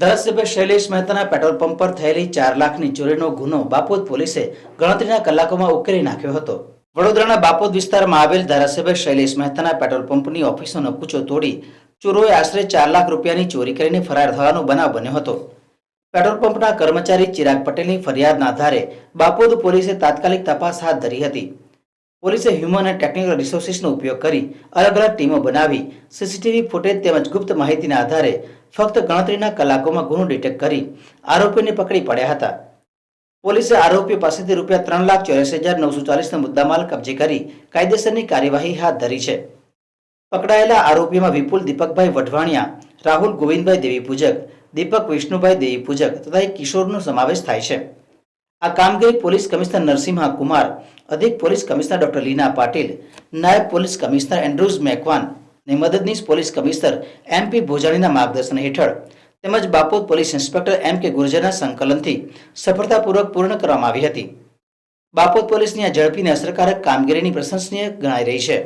ધારાસભ્ય શૈલેષ મહેતાના petrol pump પર થયેલી 4 લાખની ચોરીનો ગુનો બાપોદ પોલીસે ગણતરીના કલાકોમાં ઉકેલી નાખ્યો હતો। વડોદરાના બાપોદ વિસ્તારમાં આવેલ ધારાસભ્ય શૈલેષ મહેતાના પેટ્રોલ પંપની ઓફિસનો નકુચો તોડી ચોરોએ આશરે 4 લાખ રૂપિયાની ચોરી કરીને ફરાર થવાનો બનાવ બન્યો હતો। પેટ્રોલ પંપના કર્મચારી ચિરાગ પટેલની ફરિયાદના આધારે બાપોદ પોલીસે તાત્કાલિક તપાસ હાથ ધરી હતી। પોલીસે હ્યુમન અને ટેકનિકલ રિસોર્સિસનો ઉપયોગ કરી અલગ અલગ ટીમો બનાવી સીસીટીવી ફૂટેજ તેમજ ગુપ્ત માહિતીના આધારે ફક્ત ગણતરીના કલાકોમાં ગુનો ડિટેક્ટ કરી આરોપીને પકડી પડ્યા હતા। પોલીસે આરોપીઓ પાસેથી રૂપિયા 3,84,940નો મુદ્દામાલ કબજે કરી કાયદેસરની કાર્યવાહી હાથ ધરી છે। પકડાયેલા આરોપીઓમાં વિપુલ દીપકભાઈ વઢવાણિયા, રાહુલ ગોવિંદભાઈ દેવીપૂજક, દીપક વિષ્ણુભાઈ દેવીપૂજક તથા એક કિશોરનો સમાવેશ થાય છે। આ કામગીરી પોલીસ કમિશનર નરસિંહા કુમાર, અધિક પોલીસ કમિશનર ડોક્ટર લીના પાટીલ, નાયબ પોલીસ કમિશનર એન્ડ્રુઝ મેકવાન અને મદદનીશ પોલીસ કમિશનર MP ભોજાણીના માર્ગદર્શન હેઠળ તેમજ બાપોદ પોલીસ ઇન્સ્પેક્ટર MK ગુર્જરના સંકલનથી સફળતાપૂર્વક પૂર્ણ કરવામાં આવી હતી। બાપોદ પોલીસની આ ઝડપી અને અસરકારક કામગીરીની પ્રશંસનીય ગણાઈ રહી છે।